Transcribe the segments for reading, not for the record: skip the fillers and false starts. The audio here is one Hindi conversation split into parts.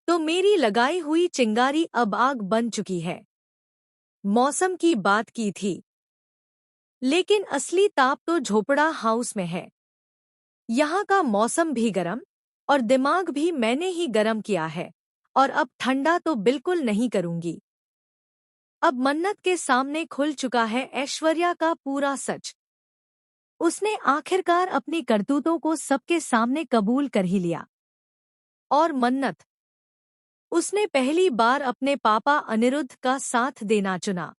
तो मेरी लगाई हुई चिंगारी अब आग बन चुकी है। मौसम की बात की थी, लेकिन असली ताप तो झोपड़ा हाउस में है। यहाँ का मौसम भी गर्म और दिमाग भी मैंने ही गर्म किया है, और अब ठंडा तो बिल्कुल नहीं करूंगी। अब मन्नत के सामने खुल चुका है ऐश्वर्या का पूरा सच। उसने आखिरकार अपनी करतूतों को सबके सामने कबूल कर ही लिया। और मन्नत, उसने पहली बार अपने पापा अनिरुद्ध का साथ देना चुना।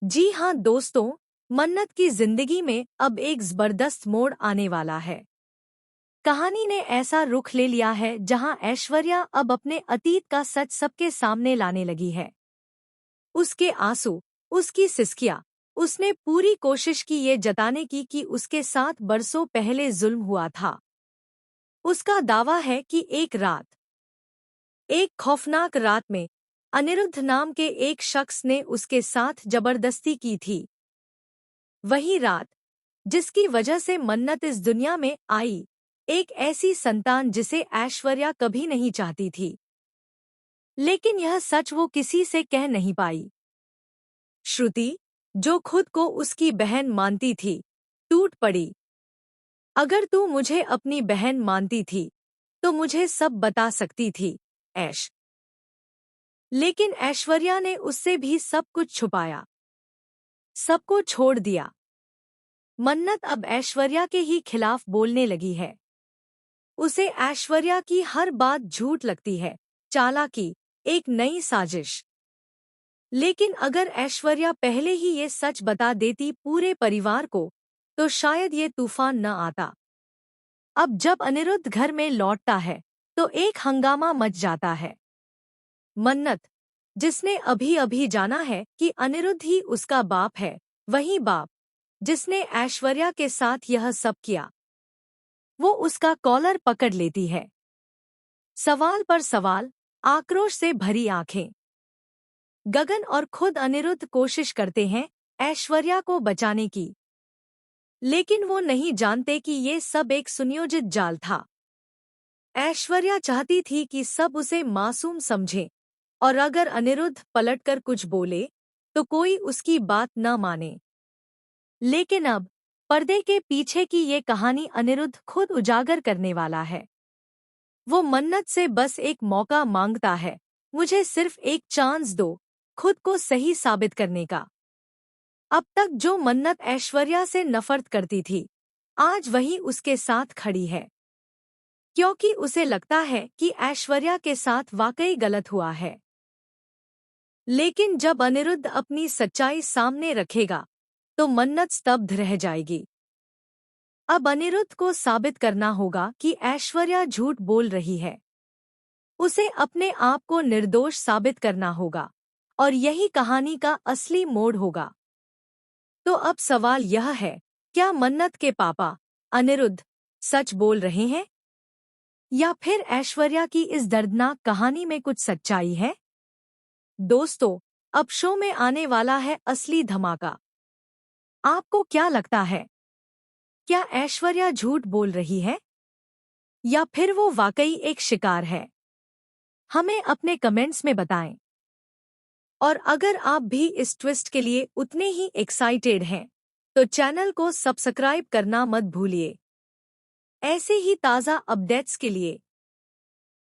जी हाँ दोस्तों, मन्नत की जिंदगी में अब एक जबरदस्त मोड़ आने वाला है। कहानी ने ऐसा रुख ले लिया है जहां ऐश्वर्या अब अपने अतीत का सच सबके सामने लाने लगी है। उसके आंसू, उसकी सिसकियां, उसने पूरी कोशिश की ये जताने की कि उसके साथ बरसों पहले जुल्म हुआ था। उसका दावा है कि एक खौफनाक रात में अनिरुद्ध नाम के एक शख्स ने उसके साथ जबरदस्ती की थी। वही रात जिसकी वजह से मन्नत इस दुनिया में आई, एक ऐसी संतान जिसे ऐश्वर्या कभी नहीं चाहती थी। लेकिन यह सच वो किसी से कह नहीं पाई। श्रुति, जो खुद को उसकी बहन मानती थी, टूट पड़ी। अगर तू मुझे अपनी बहन मानती थी तो मुझे सब बता सकती थी, ऐश। लेकिन ऐश्वर्या ने उससे भी सब कुछ छुपाया, सबको छोड़ दिया। मन्नत अब ऐश्वर्या के ही खिलाफ बोलने लगी है। उसे ऐश्वर्या की हर बात झूठ लगती है, चालाकी, एक नई साजिश। लेकिन अगर ऐश्वर्या पहले ही ये सच बता देती पूरे परिवार को, तो शायद ये तूफान न आता। अब जब अनिरुद्ध घर में लौटता है तो एक हंगामा मच जाता है। मन्नत, जिसने अभी अभी जाना है कि अनिरुद्ध ही उसका बाप है, वही बाप जिसने ऐश्वर्या के साथ यह सब किया, वो उसका कॉलर पकड़ लेती है। सवाल पर सवाल, आक्रोश से भरी आंखें। गगन और खुद अनिरुद्ध कोशिश करते हैं ऐश्वर्या को बचाने की, लेकिन वो नहीं जानते कि ये सब एक सुनियोजित जाल था। ऐश्वर्या चाहती थी कि सब उसे मासूम समझे, और अगर अनिरुद्ध पलटकर कुछ बोले तो कोई उसकी बात न माने। लेकिन अब पर्दे के पीछे की ये कहानी अनिरुद्ध खुद उजागर करने वाला है। वो मन्नत से बस एक मौका मांगता है, मुझे सिर्फ एक चांस दो, खुद को सही साबित करने का। अब तक जो मन्नत ऐश्वर्या से नफरत करती थी, आज वही उसके साथ खड़ी है, क्योंकि उसे लगता है कि ऐश्वर्या के साथ वाकई गलत हुआ है। लेकिन जब अनिरुद्ध अपनी सच्चाई सामने रखेगा तो मन्नत स्तब्ध रह जाएगी। अब अनिरुद्ध को साबित करना होगा कि ऐश्वर्या झूठ बोल रही है। उसे अपने आप को निर्दोष साबित करना होगा, और यही कहानी का असली मोड़ होगा। तो अब सवाल यह है, क्या मन्नत के पापा अनिरुद्ध सच बोल रहे हैं, या फिर ऐश्वर्या की इस दर्दनाक कहानी में कुछ सच्चाई है? दोस्तों, अब शो में आने वाला है असली धमाका। आपको क्या लगता है, क्या ऐश्वर्या झूठ बोल रही है, या फिर वो वाकई एक शिकार है? हमें अपने कमेंट्स में बताएं। और अगर आप भी इस ट्विस्ट के लिए उतने ही एक्साइटेड हैं, तो चैनल को सब्सक्राइब करना मत भूलिए। ऐसे ही ताज़ा अपडेट्स के लिए